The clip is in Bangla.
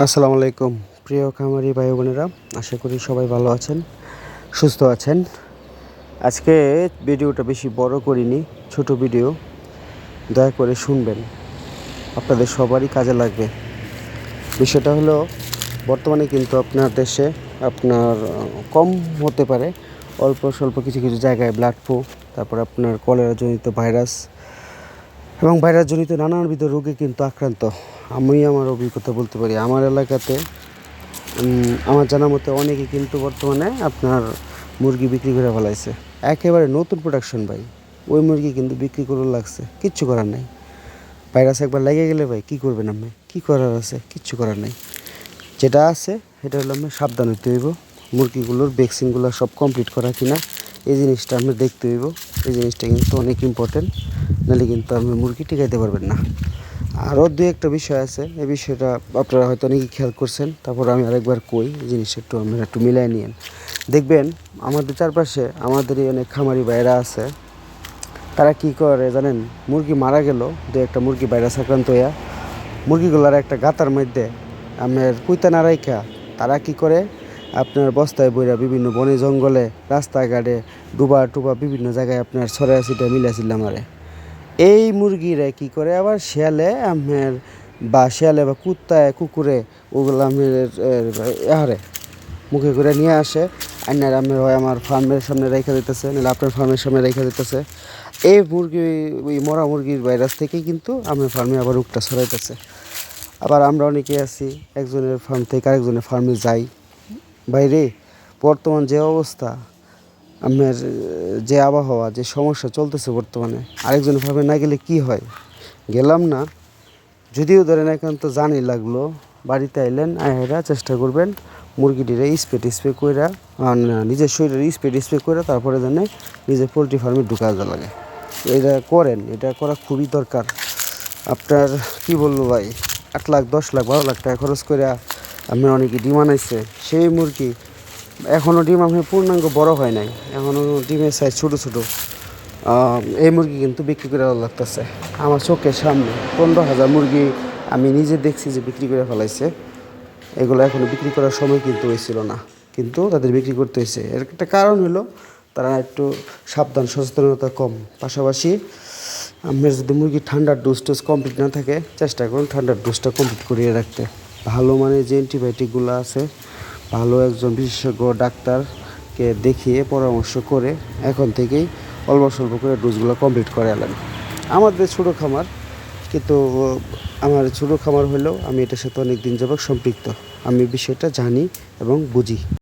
আসসালামু আলাইকুম প্রিয় খামারি ভাই বোনেরা, আশা করি সবাই ভালো আছেন, সুস্থ আছেন। আজকে ভিডিওটা বেশি বড় করিনি, ছোট ভিডিও, দয়া করে শুনবেন, আপনাদের সবারই কাজে লাগবে। বিষয়টা হলো, বর্তমানে কিন্তু আপনার দেশে আপনার কম হতে পারে, অল্প স্বল্প কিছু কিছু জায়গায় ব্লাড ফ্লু, তারপর আপনার কলেরাজনিত ভাইরাস এবং ভাইরাসজনিত নানানবিধ রোগে কিন্তু আক্রান্ত। আমি আমার অভিজ্ঞতা বলতে পারি, আমার এলাকাতে আমার জানা মতে অনেকে কিন্তু বর্তমানে আপনার মুরগি বিক্রি করে ফেলাইছে, একেবারে নতুন প্রোডাকশন ভাই। ওই মুরগি কিন্তু বিক্রি করে লাগছে, কিচ্ছু করার নাই। ভাইরাস একবার লেগে গেলে ভাই কী করবেন আপনি, কী করার আছে, কিচ্ছু করার নেই। যেটা আছে সেটা হলো আপনি সাবধান হইতে হইব, মুরগিগুলোর ভ্যাকসিনগুলো সব কমপ্লিট করা কিনা এই জিনিসটা আপনি দেখতে হইব। এই জিনিসটা কিন্তু অনেক ইম্পর্টেন্ট, নাহলে কিন্তু আপনি মুরগি টিকাইতে পারবেন না। আরও দু একটা বিষয় আছে, এই বিষয়টা আপনারা হয়তো অনেকেই খেয়াল করছেন, তারপর আমি আরেকবার কই, এই জিনিসটা আপনারা একটু মিলাই নিয়েন। দেখবেন আমাদের চারপাশে আমাদেরই অনেক খামারি ভাইরা আছে, তারা কি করে জানেন, মুরগি মারা গেল, দু একটা মুরগি ভাইরাস আক্রান্ত হইয়া মুরগিগুলার একটা গাতার মধ্যে আপনার কুইতা না রাইখা তারা কি করে, আপনার বস্তায় বইরা বিভিন্ন বনে জঙ্গলে রাস্তাঘাটে ডুবা টুবা বিভিন্ন জায়গায় আপনার ছড়াই ছিটা মিলাছিল মারে। এই মুরগিরা কি করে আবার শিয়ালে বা কুকুরে ওগুলো হারে মুখে করে নিয়ে আসে, আইনার আপনার হয় আমার ফার্মের সামনে রেখে দিতেছে, নাহলে আপনার ফার্মের সামনে রেখে দিতেছে। এই মুরগি, ওই মরা মুরগির ভাইরাস থেকেই কিন্তু আপনার ফার্মে আবার রোগটা ছড়াইতেছে। আবার আমরা অনেকে আছি, একজনের ফার্ম থেকে আরেকজনের ফার্মে যাই। বাইরে বর্তমান যে অবস্থা, আপনার যে আবহাওয়া, যে সমস্যা চলতেছে বর্তমানে, আরেকজনের ফার্মে না গেলে কি হয়, গেলাম না, যদিও ধরেন একান্ত জানি লাগলো, বাড়িতে আইলেন, আয়রা চেষ্টা করবেন মুরগিটিরে স্প্রে কইরা, নিজের শরীরের স্প্রে কইরা তারপরে জানে নিজের পোলট্রি ফার্মে ঢুকা লাগে। এটা করেন, এটা করা খুবই দরকার। আপনার কি বলবো ভাই, 8 লাখ 10 লাখ 12 লাখ টাকা খরচ করে আপনার অনেকে ডিম আনাইছে, সেই মুরগি এখনও ডিম আপনার পূর্ণাঙ্গ বড় হয় নাই, এখনও ডিমের সাইজ ছোটো ছোটো। এই মুরগি কিন্তু বিক্রি করে লাগতেছে আমার চোখের সামনে। 15,000 মুরগি আমি নিজে দেখছি যে বিক্রি করে ফেলাইছে। এগুলো এখনও বিক্রি করার সময় কিন্তু হয়েছিল না, কিন্তু তাদের বিক্রি করতে হয়েছে। এর একটা কারণ হলো তারা একটু সাবধান, সচেতনতা কম। পাশাপাশি আপনার যদি মুরগির ঠান্ডার ডোজ কমপ্লিট না থাকে, চেষ্টা করুন ঠান্ডার ডোজটা কমপ্লিট করিয়ে রাখতে। ভালো মানে যে অ্যান্টিবায়োটিকগুলো আছে, ভালো একজন বিশেষজ্ঞ ডাক্তারকে দেখিয়ে পরামর্শ করে এখন থেকেই অল্প স্বল্প করে ডোজগুলো কমপ্লিট করে এলেন। আমাদের ছোটো খামার, কিন্তু আমার ছোটো খামার হলেও আমি এটার সাথে অনেক দিন যাবত সম্পৃক্ত, আমি বিষয়টা জানি এবং বুঝি।